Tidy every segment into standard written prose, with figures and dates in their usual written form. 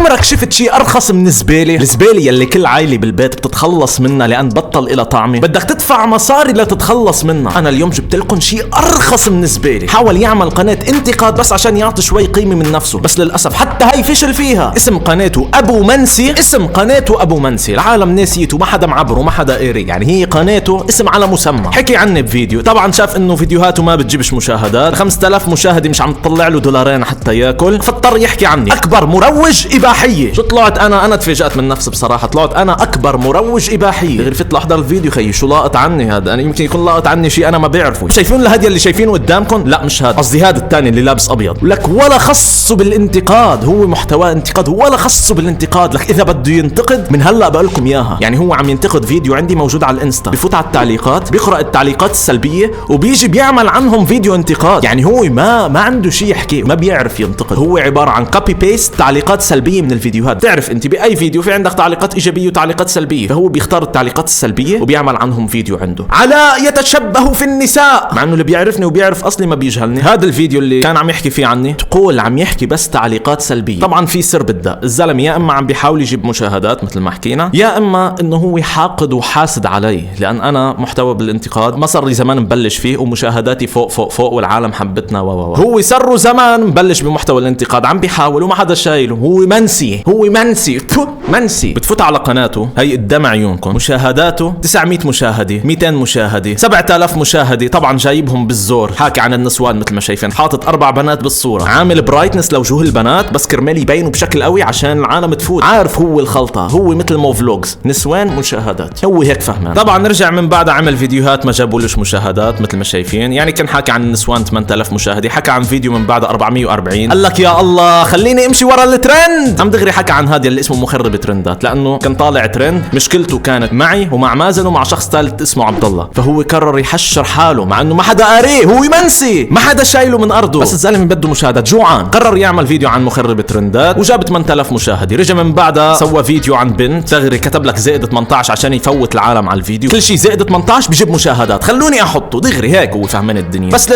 عمرك شفت شيء ارخص من الزبالة؟ الزبالة يلي كل عائلة بالبيت بتتخلص منها لان بطل إلى طعمة، بدك تدفع مصاري لتتخلص منها. انا اليوم جبت لكم شيء ارخص من الزبالة. حاول يعمل قناة انتقاد بس عشان يعطي شوي قيمة من نفسه، بس للاسف حتى هي فشل فيها. اسم قناته ابو منسي، اسم قناته ابو منسي، العالم ناسيته، ما حدا معبره، ما حدا قاري، يعني هي قناته اسم على مسمى. حكي عني بفيديو، طبعا شاف انه فيديوهاته ما بتجيبش مشاهدات، 5000 مشاهدة مش عم تطلع له دولارين حتى ياكل، فاضطر يحكي عني اكبر مروج اباحية. شو طلعت انا تفاجأت من نفسي بصراحة، طلعت انا اكبر مروج اباحية. غير فت لاحضر الفيديو خيي، شو لاقط عني هذا؟ انا يمكن يكون لاقط عني شيء انا ما بعرفه. شايفين الهدية اللي شايفينه قدامكم؟ لا مش هذا، قصدي هذا الثاني اللي لابس ابيض. لك ولا خصه بالانتقاد، هو محتوى انتقاد، ولا خصه بالانتقاد. لك اذا بده ينتقد من هلا بقول لكم اياها. يعني هو عم ينتقد فيديو عندي موجود على الانستا، بفوت على التعليقات، بيقرأ التعليقات السلبية وبيجي بيعمل عنهم فيديو انتقاد. يعني هو ما عنده شيء يحكي، ما بيعرف ينتقد، هو عبارة عن كوبي بيست تعليقات سلبية من الفيديوهات. تعرف انت باي فيديو في عندك تعليقات ايجابية وتعليقات سلبية، فهو بيختار التعليقات السلبية وبيعمل عنهم فيديو عنده. علاء يتشبه في النساء، مع انه اللي بيعرفني وبيعرف اصلي ما بيجهلني. هذا الفيديو اللي كان عم يحكي فيه عني، تقول عم يحكي بس تعليقات سلبية. طبعا في سر بالدق، الزلمة يا اما عم بيحاول يجيب مشاهدات مثل ما حكينا، يا اما انه هو حاقد وحاسد علي، لان انا محتوى بالانتقاد ما صار لي زمان مبلش فيه، ومشاهداتي فوق فوق فوق والعالم حبتنا هو سره زمان مبلش بمحتوى الانتقاد، عم بيحاول وما حدا شايله. هو منسي، هو منسي منسي. بتفوت على قناته هي قدام عيونكم، مشاهداته 900 مشاهدة، 200 مشاهدة، 7000 مشاهدة. طبعا جايبهم بالزور، حاكي عن النسوان مثل ما شايفين، حاطط 4 بنات بالصورة، عامل برايتنس لوجوه البنات بس كرمال يبينوا بشكل قوي عشان العالم تفوت. عارف هو الخلطة، هو مثل مو فلوجز، نسوان مشاهدات، هو هيك فهمان. طبعا رجع من بعد عمل فيديوهات ما جابولوش مشاهدات مثل ما شايفين. يعني كان حكى عن النسوان 8000 مشاهدة، حكى عن فيديو من بعد 440، قال لك يا الله خليني امشي ورا الترند. عم دغري حكى عن هذا اللي اسمه مخرب ترندات، لانه كان طالع ترند، مشكلته كانت معي ومع مازن ومع شخص ثالث اسمه عبد الله، فهو قرر يحشر حاله مع انه ما حدا قاريه، هو منسي، ما حدا شايله من ارضه، بس الزلمه بده مشاهدات، جوعان. قرر يعمل فيديو عن مخرب ترندات وجاب 8000 مشاهده. رجع من بعدها سوى فيديو عن بنت، دغري كتب لك زائد 18 عشان يفوت العالم على الفيديو، كل شيء زائد 18 بيجيب مشاهدات، خلوني احطه دغري هيك، هو فاهمين الدنيا. بس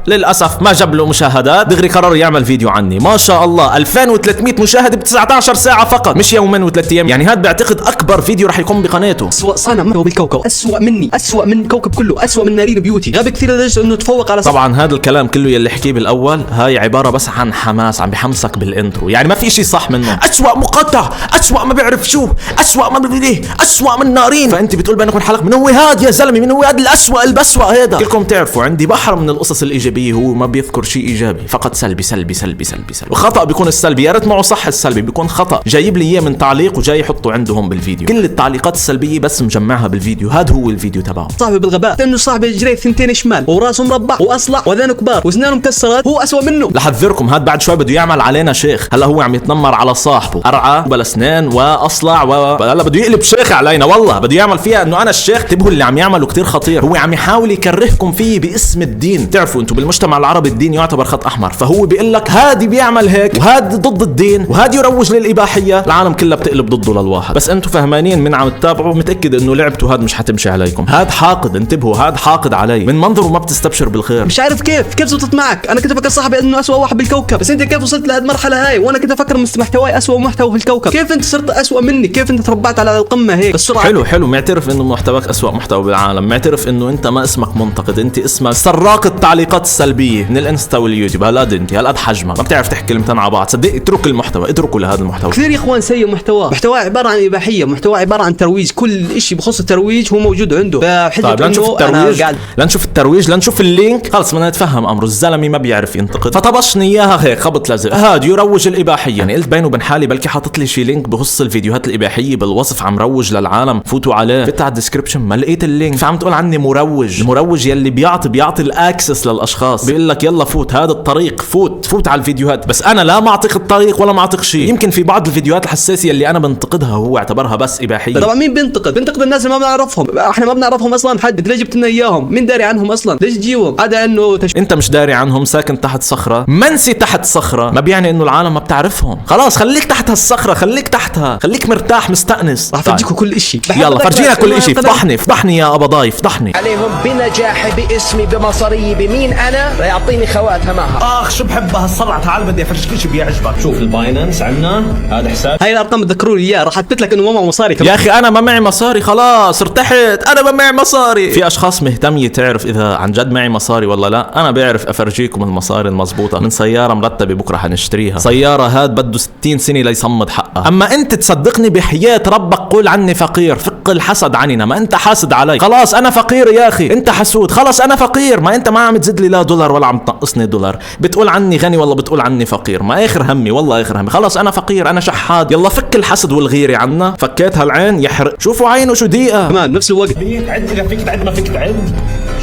للاسف ما جاب له مشاهدات، دغري قرر يعمل فيديو عني، ما شاء الله 2300 مشاهده ب 19 ساعه فقط، مش يومين و3 ايام. يعني هذا بعتقد اكبر فيديو راح يكون بقناته. اسوأ صانع محتوى بالكوكب، اسوأ مني، اسوأ من الكوكب كله، اسوأ من نارين بيوتي، غبي كثير لدرجه انه تفوق على طبعا هذا الكلام كله يلي حكيه بالاول هاي عباره بس عن حماس، عم بحمسك بالانترو، يعني ما في شيء صح منه. اسوأ مقاطع، اسوأ ما بيعرف شو، اسوأ ما بدي، اسوأ من نارين. فانت بتقول بينك وبين حالك من هو هاد يا زلمه، من هو هاد الاسوأ البسوأ هذا؟ كلكم تعرفوا عندي بحر من القصص الايجابيه، هو ما بيذكر شيء ايجابي، فقط سلبي سلبي سلبي سلبي سلبي. وخطأ بيكون السلبي، يا ريت معه صح السلبي، بيكون خطأ جايب لي اياه من تعليق وجاي يحطه عندهم بالفيديو. كل التعليقات السلبيه بس مجمعها بالفيديو، هذا هو الفيديو تبعه. صاحبي بالغباء، لانه صاحبي جري 2 شمال وراسه مربع واصلع واذانه كبار واسنانه مكسرات، هو اسوأ منه. لحذركم هذا بعد شوي بده يعمل علينا شيخ. هلا هو عم يتنمر على صاحبه، ارعى بلا اسنان واصلع هلا بده يقلب شيخ علينا، والله بده يعمل فيها انه انا الشيخ. انتبهوا اللي عم يعمله كتير خطير، هو عم يحاول يكرهكم فيه باسم الدين. تعرفوا انتم بالمجتمع العربي الدين يعتبر خط احمر، فهو بيقول لك هادي بيعمل هيك وهاد ضد الدين وهاد يروج للاباحيه، العالم كلها بتقلب ضده للواحد. بس انتم فهمانين من عم تتابعوا، متاكد انه لعبته هاد مش حتمشي عليكم. هاد حاقد، انتبهوا هاد حاقد علي، من منظره ما بتستبشر بالخير. مش عارف كيف زبطت معك. انا كنت افكر صاحبي انه اسوأ واحد بالكوكب، بس انت كيف وصلت لهالمرحله هاي؟ وانا كنت افكر محتواي اسوأ محتوى في الكوكب. كيف انت صرت اسوأ مني؟ كيف انت تربعت على القمه هيك بالسرعه؟ حلو معترف انه محتواك اسوأ محتوى بالعالم، معترف انه انت ما اسمك منتقد، انت اسمك سراق التعليقات السلبيه من الانستا واليوتيوب. هالقد انت هالقد حجمك ما بتعرف تحكي كلمتين على بعض. صدق اترك المحتوى، اتركوا لهذا المحتوى. كثير يا اخوان سيء محتوى عباره عن اباحيه، محتوى عباره عن ترويج، كل شيء بخص الترويج هو موجود عنده. طيب لنشوف الترويج، لنشوف الترويج، لنشوف اللينك. خلص بدنا نتفهم امره، الزلمه ما بيعرف ينتقد، فطبشني اياها هيك خبط لزق. هاد يروج الاباحيه، يعني قلت بينه وبين حالي بلكي حاطط لي شي لينك بخص الفيديوهات الاباحيه بالوصف، عم روج للعالم، فوتوا عليه. فتح الديسكربشن ما لقيت اللينك، فعم تقول عني مروج. المروج يلي بيعطي الاكسس للاشخاص، بيقول لك يلا فوت هذا الطريق، فوت على الفيديوهات. بس انا لا معطيك الطريق ولا معطيك شيء. يمكن في بعض الفيديوهات الحساسيه اللي انا بنتقدها هو اعتبرها بس اباحيه. طبعا مين بينتقد الناس اللي ما بنعرفهم، احنا ما بنعرفهم اصلا. حد ليش جبت لنا اياهم؟ مين داري عنهم اصلا؟ ليش تجيبهم؟ هذا انه انت مش داري عنهم، ساكن تحت صخره، منسي تحت صخره، ما بيعني انه العالم ما بتعرفهم. خلاص خليك تحت هالصخره، خليك تحتها، خليك مرتاح مستأنس. راح فرجيكم كل شيء، يلا فرجينا كل شيء. فضحني يا ابضاي، فضحني عليهم بنجاحي باسمي بمصاري بمين انا، لا يعطيني خواتها معها. شو بحب هالصلعه. تعال بدي افرجيك شيء بيعجبك. شوف الباينانس بس عنا هذا حساب. هاي الارقام تذكروا لي اياها، راح اثبت لك انه ما معه مصاري كمان. يا اخي انا ما معي مصاري، خلاص ارتحت، انا ما معي مصاري. في اشخاص مهتمية تعرف اذا عن جد معي مصاري ولا لا. انا بعرف افرجيكم المصاري المضبوطة من سيارة مرتبة بكره حنشتريها. سيارة هاد بده 60 سنة ليصمد حقها. اما انت تصدقني بحياة ربك قول عني فقير، فق الحسد عننا. ما انت حاسد علي، خلاص انا فقير يا اخي، انت حسود، خلاص انا فقير. ما انت ما عم تزيد لي لا دولار ولا عم تنقصني دولار، بتقول عني غني والله بتقول عني فقير. ما اخر همي والله اخر همي، خلاص انا فقير انا شحاد. يلا فك الحسد والغيرة عنا. فكيت هالعين يحرق، شوفوا عينه شو ضيقة كمان بنفس الوقت. تعد اذا فيك تعد ما فيك تعد.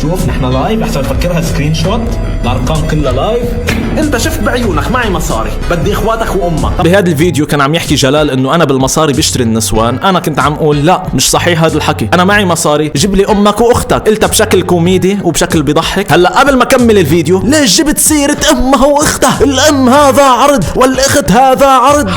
شوف نحن لايف، احسن تفكرها سكرين شوت، الارقام كلها لايف. انت شفت بعيونك معي مصاري، بدي اخواتك وامك. بهذا الفيديو كان عم يحكي جلال انه انا بالمصاري بشتري النسوان. انا كنت عم اقول لا مش صحيح هذا الحكي، انا معي مصاري جيب لي امك واختك. قلتها بشكل كوميدي وبشكل بيضحك. هلا قبل ما اكمل الفيديو، ليش جبت سيرة امها واختها؟ الام هذا عرض والاخت هذا عرض.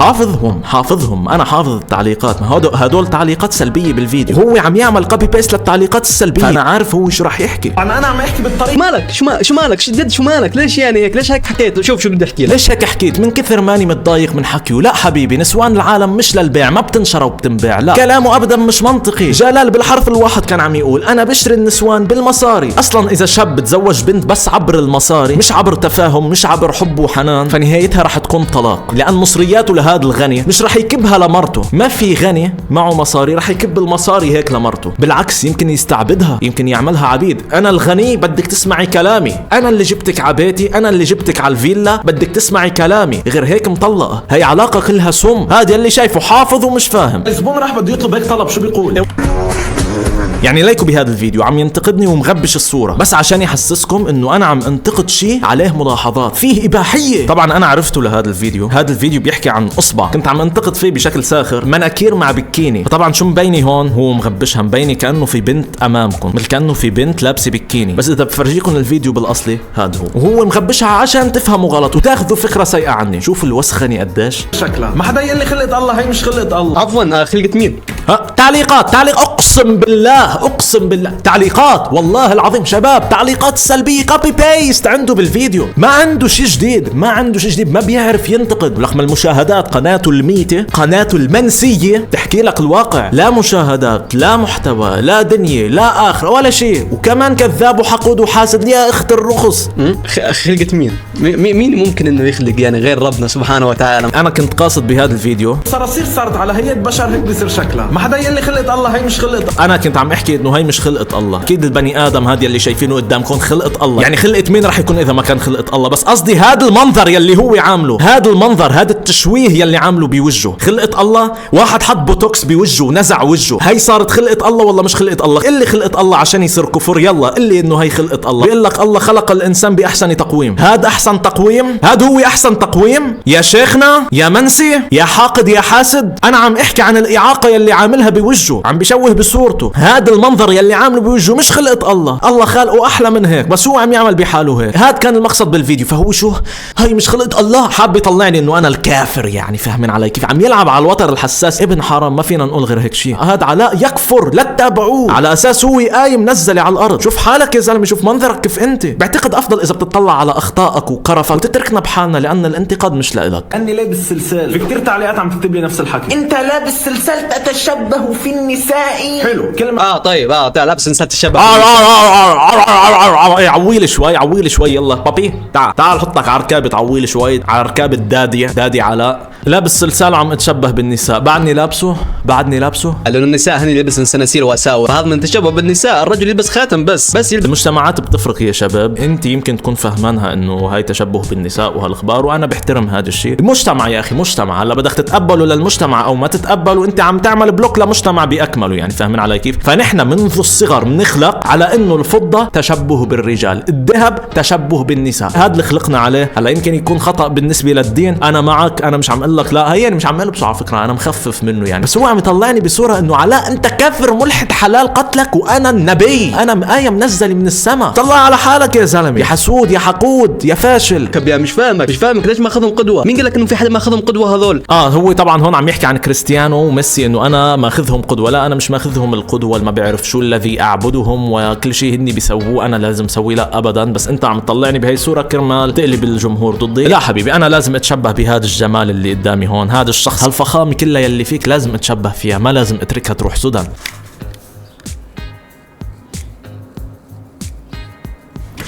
حافظهم انا حافظ التعليقات. ما هدول تعليقات سلبية بالفيديو، هو عم يعمل كوبي بيست للتعليقات السلبية، فانا عارف هو شو راح يحكي. انا عم احكي بالطريقة. مالك شو مالك جد شو مالك؟ ليش يعني هيك؟ ليش هيك حكيت؟ شوف شو بدي احكي لك. ليش هيك حكيت؟ من كثر ماني متضايق من حكيه. لا حبيبي، نسوان العالم مش للبيع، ما بتنشرى وبتنباع. لا كلامه ابدا مش منطقي. جلال بالحرف الواحد كان عم يقول انا بشتري النسوان بالمصاري. اصلا اذا شاب بتزوج بنت بس عبر المصاري، مش عبر تفاهم، مش عبر حب وحنان، فنهايتها رح تكون طلاق. لان مصرياته لهذا الغني مش رح يكبها لمرته. ما في غني معه مصاري رح يكب المصاري هيك لمرته، بالعكس يمكن يستعبدها، يمكن يعملها عبيد. انا الغني بدك تسمعي كلامي، انا اللي جبتك على بيتي، انا اللي جبتك على الفيلا، بدك تسمعي كلامي. غير هيك مطلقه. هي علاقه كلها سم. هذا اللي شايفه حافظ ومش فاهم. الزبون راح بده يطلب هيك طلب، شو بيقول؟ يعني ليكوا بهذا الفيديو عم ينتقدني ومغبش الصورة بس عشان يحسسكم انه انا عم انتقد شيء عليه ملاحظات فيه اباحية. طبعا انا عرفته لهذا الفيديو. هذا الفيديو بيحكي عن اصبع كنت عم انتقد فيه بشكل ساخر، مناكير مع بكيني. فطبعا شو مبيني هون؟ هو مغبشها، مبيني كانه في بنت امامكم، مثل كانه في بنت لابسه بكيني. بس اذا بفرجيكم الفيديو بالاصلي هذا هو، وهو مغبشها عشان تفهموا غلط وتاخذوا فكرة سيئة عني. شوف الوسخني قديش شكلها. ما حدا يقول لي خلقة الله، هي مش خلقة الله. عفوا خلقة مين؟ تعليق اقسم بالله تعليقات، والله العظيم شباب تعليقات سلبية كوبي بيست عنده بالفيديو. ما عنده شيء جديد، ما بيعرف ينتقد. رغم المشاهدات قناته الميتة، قناته المنسية تحكي لك الواقع. لا مشاهدات، لا محتوى، لا دنيا، لا آخرة، ولا شيء. وكمان كذاب وحقود وحاسد. يا اخت الرخص. خلقة مين؟ مين ممكن انه يخلق يعني غير ربنا سبحانه وتعالى؟ انا كنت قاصد بهذا الفيديو صراصير صارت على هيئة بشر، هيك بصير شكلها. ما حدا يقول لي خلقة الله، هي مش خلقة. انا كنت عم احكي انه هي مش خلقة الله. اكيد البني ادم هذا اللي شايفينه قدامكم خلقة الله. يعني خلقة مين راح يكون اذا ما كان خلقة الله؟ بس قصدي هذا المنظر يلي هو عامله، هذا المنظر، هذا التشويه يلي عامله بوجهه خلقة الله. واحد حط بوتوكس بوجهه ونزع وجهه، هي صارت خلقة الله ولا مش خلقة الله؟ اللي خلقة الله عشان يصير كفر. يلا اللي انه هي خلقة الله. بيقول لك الله خلق الانسان باحسن تقويم. هذا احسن تقويم؟ هذا هو احسن تقويم؟ يا شيخنا يا منسي يا حاقد يا حاسد، انا عم احكي عن الاعاقة يلي عاملها بوجهه، عم بشوه بصورته. هذا المنظر يلي عامله بوجهه مش خلقة الله. الله خالقه احلى من هيك، بس هو عم يعمل بحاله هيك. هذا كان المقصد بالفيديو. فهو شو هي مش خلقة الله، حاب يطلعني انه انا الكافر. يعني فاهمين علي كيف؟ عم يلعب على الوتر الحساس. ابن حرام، ما فينا نقول غير هيك شيء. هذا علاء يكفر، لا تتابعوه على اساس هو آية منزلة على الارض. شوف حالك يا زلمه، شوف منظرك كيف انت. بعتقد افضل اذا بتطلع على اخطائك وقرفك وتتركنا بحالنا، لان الانتقاد مش لإلك. اني لابس سلسال، في كثير تعليقات عم تكتب لي نفس الحكي. انت لابس سلسال تتشبه في النساء. حلو كلمه. طيب لابس سلسال تشبه. عويل شوي يلا بابي، تعال حطك على ركابة، عويل شوي على ركابة دادي علاء. لابس سلسال وعم اتشبه بالنساء. بعدني لابسه لانه النساء هن يلبسن سناسير واساور، فهذا من التشبه بالنساء. الرجل يلبس خاتم بس يلبس. المجتمعات بتفرق يا شباب. انت يمكن تكون فهمانها انه هاي تشبه بالنساء وهالاخبار، وانا بحترم هذا الشيء. المجتمع يا اخي مجتمع. هلا بدك تتقبله للمجتمع او ما تتقبله، انت عم تعمل بلوك لمجتمع باكمله. يعني فاهمين علي كيف؟ فنحن منذ الصغر بنخلق على انه الفضة تشبه بالرجال، الذهب تشبه بالنساء. هذا اللي خلقنا عليه. هلا يمكن يكون خطأ بالنسبة للدين، انا معك، انا مش عم اقول لك لا، هي مش عم البسه على فكرة، انا مخفف منه يعني. بس هو عم يطلعني بصورة انه علاء انت كافر ملحد حلال قتلك، وانا النبي، انا آية منزلة من السماء. طلع على حالك يا زلمة، يا حسود يا حقود يا فاشل. كبيا مش فاهمك ليش ما اخذهم قدوة؟ مين قال لك انه في حدا ما اخذهم قدوة هذول؟ هو طبعا هون عم يحكي عن كريستيانو وميسي، انه انا انا ماخذهم قدوه. لا انا مش ماخذهم القدوه اللي ما بيعرف شو الذي اعبدهم وكل شيء هني بيسووه انا لازم اسويه، لا ابدا. بس انت عم تطلعني بهي الصوره كرمال تقلب الجمهور ضدي. لا حبيبي انا لازم اتشبه بهذا الجمال اللي قدامي هون، هذا الشخص، هالفخامه كلها يلي فيك لازم اتشبه فيها، ما لازم اتركها تروح سدى.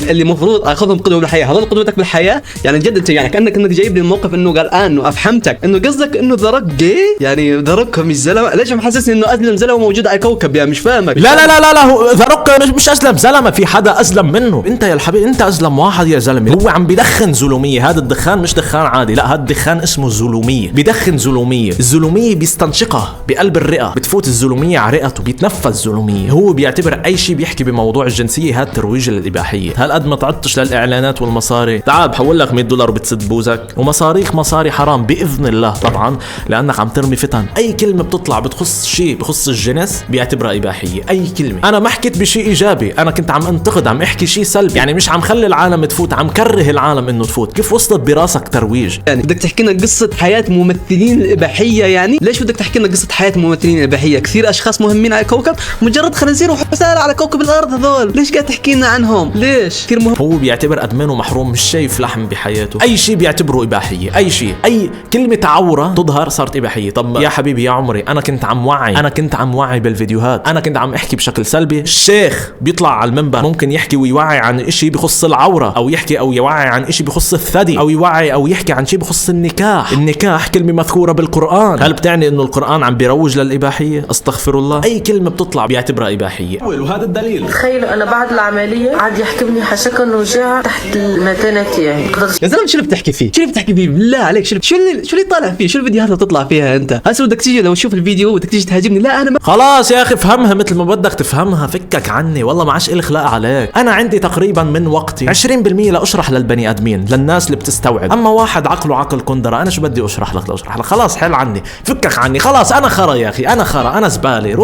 اللي المفروض اخذهم قدوه بالحياه، هذول قدوتك بالحياه. يعني جد انت يعني كانك جايب لي الموقف انه قال انه افهمتك انه قصدك انه ذا روك جاي، يعني ذا روك مش زلمه. ليش محسسني انه ازلم زلمه موجود على الكوكب؟ يعني مش فاهمك. لا لا لا لا, لا هو ذا روك مش ازلم زلمه، في حدا ازلم منه. انت يا الحبيب انت ازلم واحد يا زلمه. هو عم بدخن زلوميه، هذا الدخان مش دخان عادي، لا هذا الدخان اسمه زلوميه، بدخن زلوميه. الزلوميه بيستنشقها بقلب الرئه، بتفوت الزلوميه على رئته بيتنفس زلوميه. هو بيعتبر اي شيء بيحكي بموضوع الجنسيه هذا ترويج للاباحيه. هالقد ما تعطش للاعلانات والمصاري، تعال بحول لك $100 وبتسد بوزك، ومصاريك مصاري حرام باذن الله طبعا، لانك عم ترمي فتن. اي كلمه بتطلع بتخص شيء بخص الجنس بيعتبرها اباحيه. اي كلمه، انا ما حكيت بشيء ايجابي، انا كنت عم انتقد، عم احكي شيء سلبي، يعني مش عم خلي العالم تفوت، عم كره العالم انه تفوت. كيف وصلت براسك ترويج؟ يعني بدك تحكي لنا قصه حياه ممثلين الاباحيه؟ يعني ليش بدك تحكي لنا قصه حياه ممثلين الاباحيه؟ كثير اشخاص مهمين على الكوكب، مجرد خنازير وحسالة على كوكب الارض هذول، ليش قاعد تحكي لنا عنهم؟ ليش؟ كثير مهم. هو بيعتبر ادمنه محروم، مش شايف لحم بحياته. اي شيء بيعتبره اباحيه، اي شيء، اي كلمه عوره تظهر صارت اباحيه. طب يا حبيبي يا عمري، انا كنت عم وعي بالفيديوهات، انا كنت عم احكي بشكل سلبي. الشيخ بيطلع على المنبر ممكن يحكي ويوعي عن شيء بخص العوره، او يحكي او يوعي عن شيء بخص الثدي، او يوعي او يحكي عن شيء بخص النكاح. النكاح كلمه مذكوره بالقران، هل بتعني انه القران عم بيروج للاباحيه؟ استغفر الله. اي كلمه بتطلع بيعتبرها اباحيه، وهذا الدليل. تخيلوا انا بعد العمليه عاد يحكمني حشك انه وجع تحت المتانه يعني. يا زلمه شو اللي بتحكي فيه؟ شو اللي بتحكي فيه بالله عليك؟ شو اللي طالع فيه؟ شو الفيديوهات اللي تطلع فيها انت؟ هسه بدك تيجي لو تشوف الفيديو بدك تيجي تهاجمني؟ لا انا ما... خلاص يا اخي افهمها مثل ما بدك تفهمها، فكك عني والله ما عادش إلي خلاق عليك. انا عندي تقريبا من وقتي 20% لاشرح للبني ادمين، للناس اللي بتستوعب. اما واحد عقله عقل كندره، انا شو بدي اشرح لك؟ خلاص حل عني، فكك عني، خلاص انا خرا يا اخي، انا خرا، انا زباله.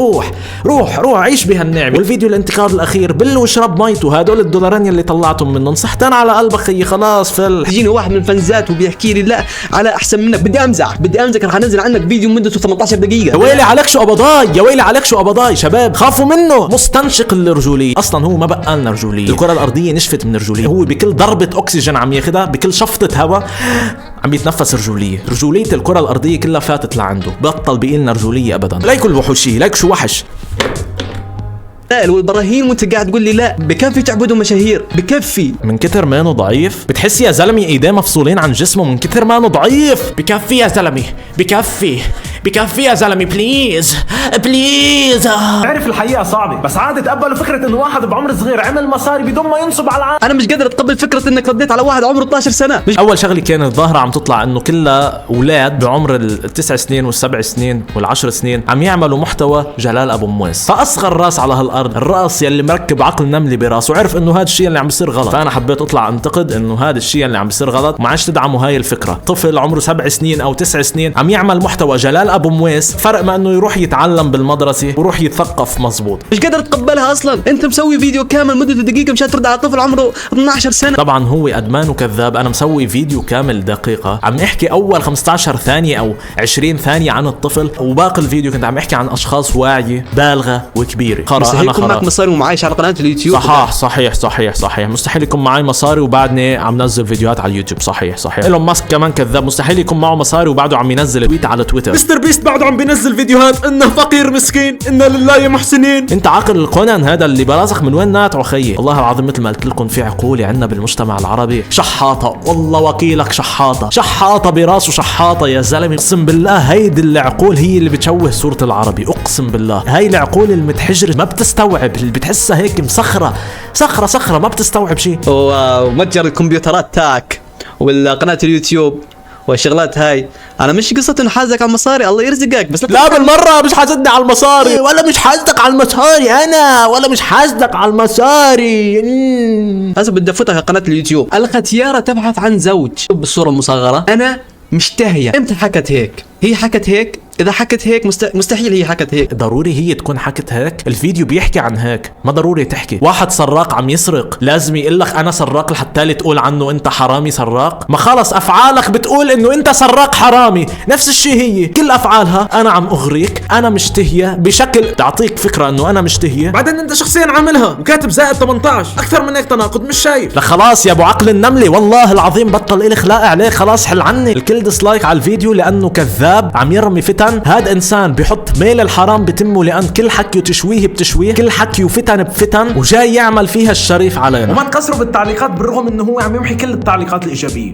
روح عيش بهالنعمه. والفيديو الانتقاد الاخير بل واشرب ميته، هدول $2 اللي طلعتهم منهم صحتين على قلبك خيي، خلاص فل. تجيني واحد من الفنزات وبيحكي لي لا على احسن منك، بدي امزح رح انزل عنك فيديو مدته 18 دقيقه. يا ويلي عليك شو قبضاي، يا ويلي عليك شو قبضاي. شباب خافوا منه، مستنشق الرجوليه. اصلا هو ما بقى لنا رجوليه، الكره الارضيه نشفت من الرجوليه. هو بكل ضربه اكسجين عم ياخذها، بكل شفطه هواء عم يتنفس رجوليه الكره الارضيه كلها فاتت لعنده، بطل بقي لنا رجوليه ابدا. ليك الوحوشيه، ليك شو وحش. لا والبراهين وانت قاعد تقول لي لا بكفي تعبدوا مشاهير، بكفي. من كتر ما انه ضعيف بتحس يا زلمه ايديه مفصولين عن جسمه من كتر ما انه ضعيف. بكفي يا زلمه، بكفي يا زلمه، بليز. تعرف الحقيقه صعبه، بس عاد تقبلوا فكره انه واحد بعمر صغير عمل مصاري بدون ما ينصب على العالم. انا مش قادر اتقبل فكره انك رديت على واحد عمره 12 سنه. اول شغله كانت ظاهره عم تطلع انه كلها اولاد بعمر ال9 سنين وال7 سنين وال10 سنين عم يعملوا محتوى جلال ابو مويس. فاصغر راس على هالارض، الراس يلي مركب عقل نملي براسه، وعرف انه هذا الشيء اللي عم بيصير غلط. فانا حبيت اطلع انتقد انه هذا الشيء اللي عم بيصير غلط، ما عادش تدعموا هاي الفكره. طفل عمره 7 سنين او 9 سنين عم يعمل محتوى جلال ابو مويس، فرق ما انه يروح يتعلم بالمدرسه ويروح يتثقف مزبوط. مش قادر اتقبلها اصلا. انت مسوي فيديو كامل مدته دقيقه مشان ترد على طفل عمره 12 سنه. طبعا هو ادمان وكذاب. انا مسوي فيديو كامل دقيقه عم احكي اول 15 ثانيه او 20 ثانيه عن الطفل، وباقي الفيديو كنت عم احكي عن اشخاص واعيه بالغه وكبيره. مستحيل يكون معك مصاري ومعايش على قناه اليوتيوب. صحيح مستحيل يكون معي مصاري وبعدني عم نزل فيديوهات على اليوتيوب. صحيح ايلون ماسك كمان كذاب، مستحيل يكون معه مصاري وبعده عم ينزل تويت على تويتر. مستر بيست بعده عم بينزل فيديوهات انه فقير مسكين، إنا لله يا محسنين. انت عاقل القنن هذا اللي براسك من وين ناتعه خيي؟ والله العظيم مثل ما قلت لكم في عقوله عندنا بالمجتمع العربي شحاطه، والله وكيلك شحاطه براسه، شحاطه يا زلمه. اقسم بالله هيدي العقول هي اللي بتشوه صوره العربي، اقسم بالله. هاي العقول المتحجره ما بتستوعب، اللي بتحسها هيك مسخره صخره ما بتستوعب شيء. ومتجر الكمبيوترات تاعك والقناه اليوتيوب والشغلات هاي، انا مش قصه انه حازك على المصاري، الله يرزقك، بس لا بالمره مش حاسدني على المصاري، ولا مش حاسدك على المصاري انا، ولا مش حاسدك على المصاري. هسه بدي افوتك على قناه اليوتيوب. الختياره تبحث عن زوج بالصوره المصغره. انا مشتهيه. امتى حكت هيك؟ هي حكت هيك اذا حكت هيك مستحيل هي حكت هيك. ضروري هي تكون حكت هيك؟ الفيديو بيحكي عن هيك، ما ضروري تحكي. واحد سراق عم يسرق لازم يقول لك انا سراق لحتى تقول عنه انت حرامي سراق؟ ما خلص افعالك بتقول انه انت سراق حرامي. نفس الشيء هي كل افعالها انا عم اغريك، انا مشتهيه بشكل تعطيك فكره انه انا مشتهيه، بعدين انت شخصيا عاملها وكاتب زائد 18. اكثر من هيك تناقض مش شايف؟ لا خلاص يا ابو عقل النمله، والله العظيم بطل الي خلاق عليه، خلاص حل عني. الكل ديسلايك على الفيديو لانه كذاب عم يرمي فتن. هاد انسان بحط ميل الحرام بتمه لان كل حكي وتشويه بتشويه، كل حكي وفتن بفتن، وجاي يعمل فيها الشريف علينا. وما تقصروا بالتعليقات بالرغم انه هو عم يمحي كل التعليقات الايجابيه.